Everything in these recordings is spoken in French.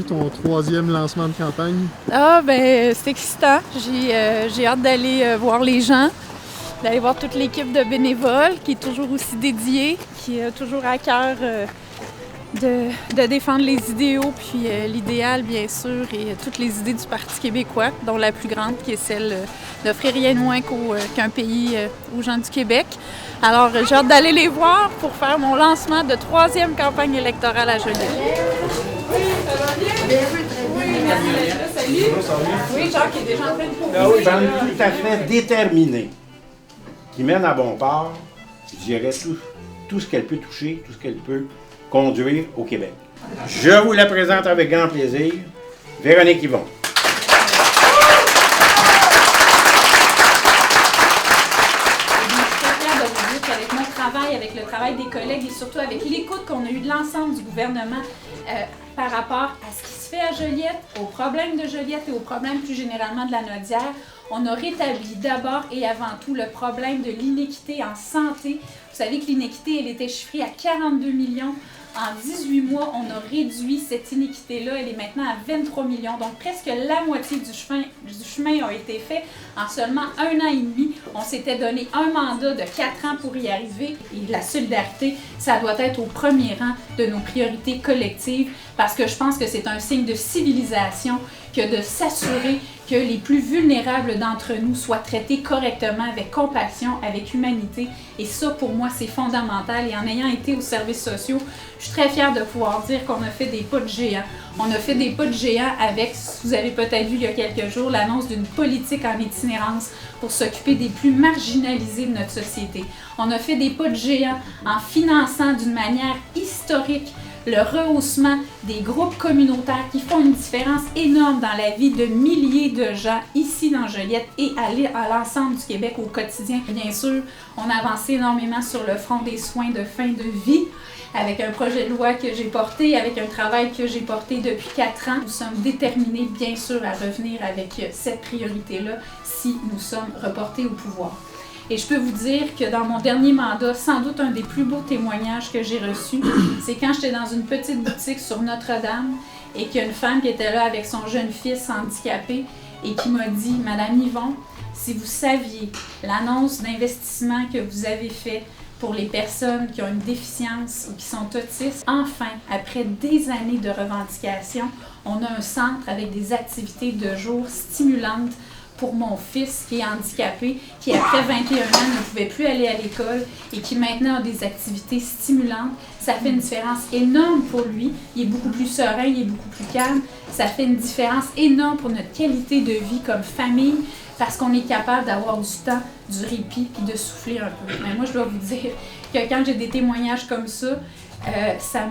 Ton troisième lancement de campagne? Ah, ben, c'est excitant. J'ai hâte d'aller voir les gens, d'aller voir toute l'équipe de bénévoles qui est toujours aussi dédiée, qui a toujours à cœur de défendre les idéaux, puis l'idéal, bien sûr, et toutes les idées du Parti québécois, dont la plus grande qui est celle d'offrir rien de moins qu'un pays aux gens du Québec. Alors, j'ai hâte d'aller les voir pour faire mon lancement de troisième campagne électorale à Joliette. Oui, ça va bien? Bien, oui, très bien. Oui, merci d'être là. Salut. Oui, Jacques est déjà en train de courir. J'en ai tout à fait déterminé, qui mène à bon port, je dirais tout ce qu'elle peut toucher, tout ce qu'elle peut conduire au Québec. Je vous la présente avec grand plaisir, Véronique Yvon. Avec le travail des collègues et surtout avec l'écoute qu'on a eue de l'ensemble du gouvernement par rapport à ce qui se fait à Joliette, aux problèmes de Joliette et aux problèmes plus généralement de la Naudière, on a rétabli d'abord et avant tout le problème de l'inéquité en santé. Vous savez que l'inéquité, elle était chiffrée à 42 millions. En 18 mois, on a réduit cette inéquité-là. Elle est maintenant à 23 millions. Donc, presque la moitié du chemin a été fait en seulement 1 an et demi. On s'était donné un mandat de 4 ans pour y arriver. Et la solidarité, ça doit être au premier rang de nos priorités collectives parce que je pense que c'est un signe de civilisation que de s'assurer que les plus vulnérables d'entre nous soient traités correctement, avec compassion, avec humanité. Et ça, pour moi, c'est fondamental. Et en ayant été aux services sociaux, je suis très fière de pouvoir dire qu'on a fait des pas de géant. On a fait des pas de géant avec, vous avez peut-être vu il y a quelques jours, l'annonce d'une politique en itinérance pour s'occuper des plus marginalisés de notre société. On a fait des pas de géant en finançant d'une manière historique le rehaussement des groupes communautaires qui font une différence énorme dans la vie de milliers de gens ici dans Joliette et à l'ensemble du Québec au quotidien. Bien sûr, on a avancé énormément sur le front des soins de fin de vie avec un projet de loi que j'ai porté, avec un travail que j'ai porté depuis 4 ans. Nous sommes déterminés, bien sûr, à revenir avec cette priorité-là si nous sommes reportés au pouvoir. Et je peux vous dire que dans mon dernier mandat, sans doute un des plus beaux témoignages que j'ai reçus, c'est quand j'étais dans une petite boutique sur Notre-Dame et qu'il y a une femme qui était là avec son jeune fils handicapé et qui m'a dit « Madame Yvon, si vous saviez l'annonce d'investissement que vous avez fait pour les personnes qui ont une déficience ou qui sont autistes, enfin, après des années de revendications, on a un centre avec des activités de jour stimulantes pour mon fils qui est handicapé, qui après 21 ans ne pouvait plus aller à l'école et qui maintenant a des activités stimulantes. Ça fait une différence énorme pour lui. Il est beaucoup plus serein, il est beaucoup plus calme. Ça fait une différence énorme pour notre qualité de vie comme famille parce qu'on est capable d'avoir du temps, du répit puis de souffler un peu. Mais moi, je dois vous dire que quand j'ai des témoignages comme ça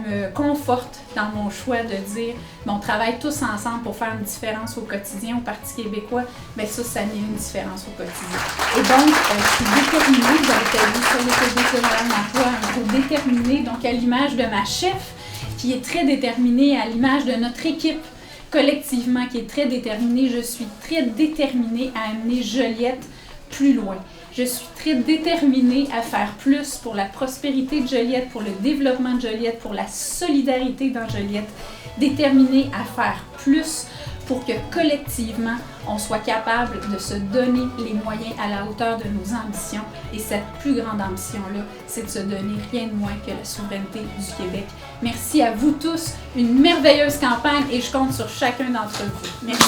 me conforte dans mon choix de dire on travaille tous ensemble pour faire une différence au quotidien au Parti québécois, mais ça met une différence au quotidien. Et donc, je suis déterminée, vous avez peut-être vu sur le Facebook de Mme Lacroix, un groupe déterminé, donc à l'image de ma chef, qui est très déterminée, à l'image de notre équipe collectivement, qui est très déterminée. Je suis très déterminée à amener Joliette plus loin. Je suis très déterminée à faire plus pour la prospérité de Joliette, pour le développement de Joliette, pour la solidarité dans Joliette. Déterminée à faire plus pour que collectivement, on soit capable de se donner les moyens à la hauteur de nos ambitions. Et cette plus grande ambition-là, c'est de se donner rien de moins que la souveraineté du Québec. Merci à vous tous. Une merveilleuse campagne et je compte sur chacun d'entre vous. Merci.